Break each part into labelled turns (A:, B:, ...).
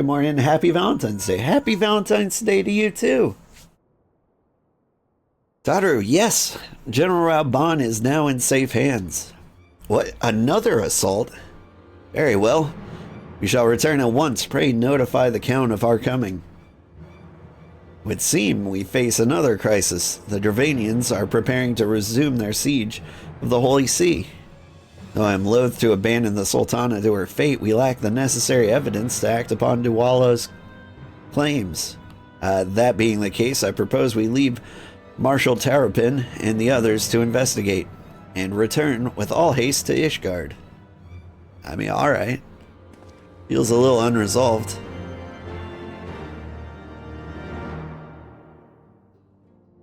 A: Good morning. Happy Valentine's Day. Happy Valentine's Day to you, too. Tataru, yes. General Raubahn is now in safe hands. What? Another assault? Very well. We shall return at once. Pray notify the Count of our coming. It would seem we face another crisis. The Dravanians are preparing to resume their siege of the Holy See. Though I am loath to abandon the Sultana to her fate, we lack the necessary evidence to act upon Duwala's claims. That being the case, I propose we leave Marshal Terrapin and the others to investigate, and return with all haste to Ishgard. I mean, alright. Feels a little unresolved.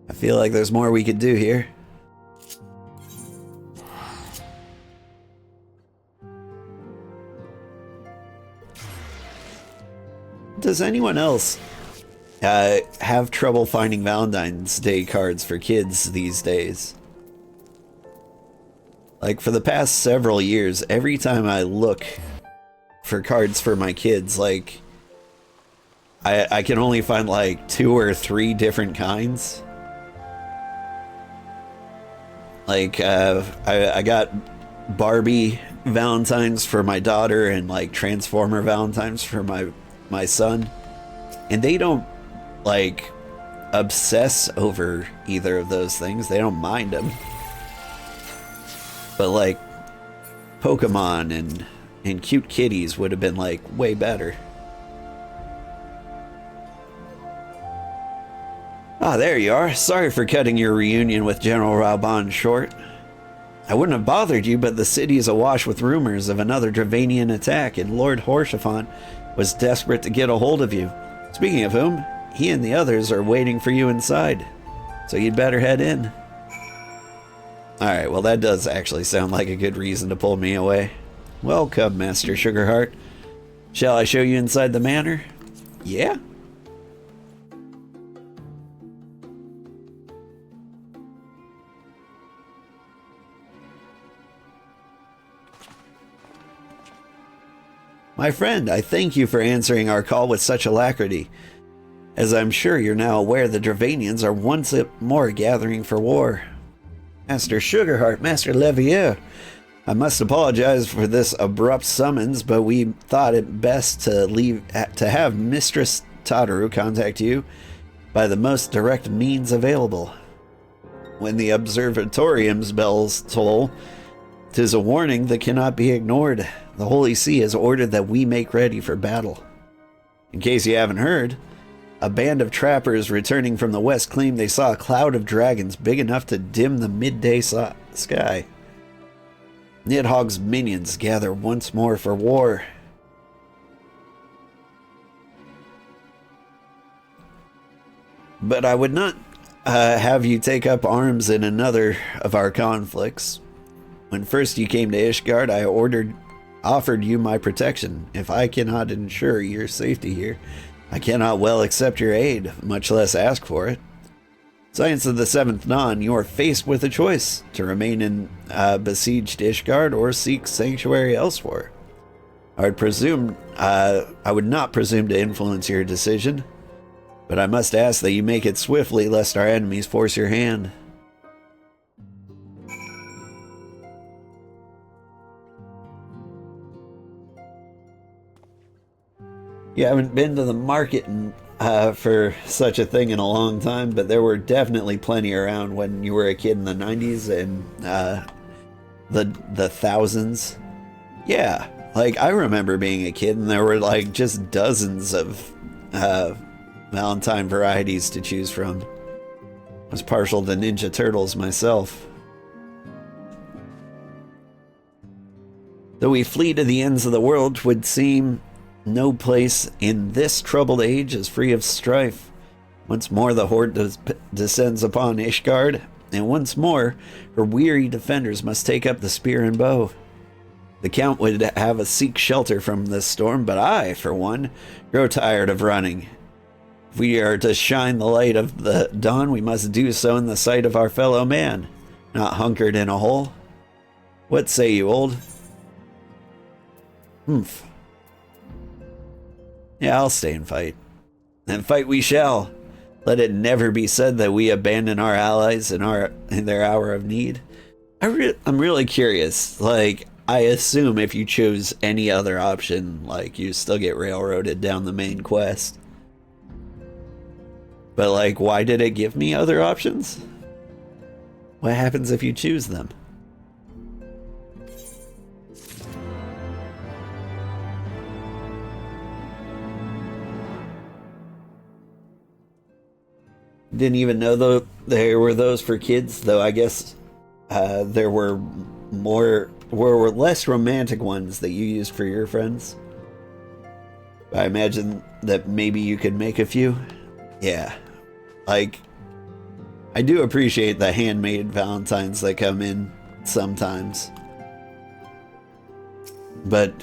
A: I feel like there's more we could do here. Does anyone else have trouble finding Valentine's Day cards for kids these days? Like, for the past several years, every time I look for cards for my kids, like, I can only find like 2 or 3 different kinds. Like, I got Barbie Valentines for my daughter and like Transformer Valentines for my son. And they don't like obsess over either of those things. They don't mind them. But like Pokemon and cute kitties would have been like way better. Ah, there you are. Sorry for cutting your reunion with General Raubahn short. I wouldn't have bothered you, but the city is awash with rumors of another Dravanian attack, and Lord Horshaphant was desperate to get a hold of you. Speaking of whom, he and the others are waiting for you inside, so you'd better head in. Alright, well that does actually sound like a good reason to pull me away. Welcome, Master Sugarheart. Shall I show you inside the manor? Yeah? My friend, I thank you for answering our call with such alacrity. As I'm sure you're now aware, the Dravanians are once more gathering for war. Master Sugarheart, Master Levier, I must apologize for this abrupt summons, but we thought it best to have Mistress Tataru contact you by the most direct means available. When the observatorium's bells toll, 'tis a warning that cannot be ignored. The Holy See has ordered that we make ready for battle. In case you haven't heard, a band of trappers returning from the west claimed they saw a cloud of dragons big enough to dim the midday sky. Nidhogg's minions gather once more for war. But I would not have you take up arms in another of our conflicts. When first you came to Ishgard, I offered you my protection. If I cannot ensure your safety here, I cannot well accept your aid, much less ask for it. Science of the Seventh Dawn, you are faced with a choice to remain in besieged Ishgard or seek sanctuary elsewhere. I would not presume to influence your decision, but I must ask that you make it swiftly, lest our enemies force your hand. You haven't been to the market for such a thing in a long time, but there were definitely plenty around when you were a kid in the 90s and the thousands. Yeah, like I remember being a kid and there were like just dozens of Valentine varieties to choose from. I was partial to Ninja Turtles myself. Though we flee to the ends of the world, 'twould seem no place in this troubled age is free of strife. Once more the horde descends upon Ishgard, and once more her weary defenders must take up the spear and bow. The Count would have us seek shelter from this storm, but I, for one, grow tired of running. If we are to shine the light of the dawn, we must do so in the sight of our fellow man, not hunkered in a hole. What say you, old? Humph. Yeah, I'll stay and fight. And fight we shall. Let it never be said that we abandon our allies in their hour of need. I'm really curious. Like, I assume if you chose any other option, like, you still get railroaded down the main quest. But, like, why did it give me other options? What happens if you choose them? Didn't even know there were those for kids, though I guess there were less romantic ones that you used for your friends. I imagine that maybe you could make a few. Yeah. Like, I do appreciate the handmade Valentines that come in sometimes. But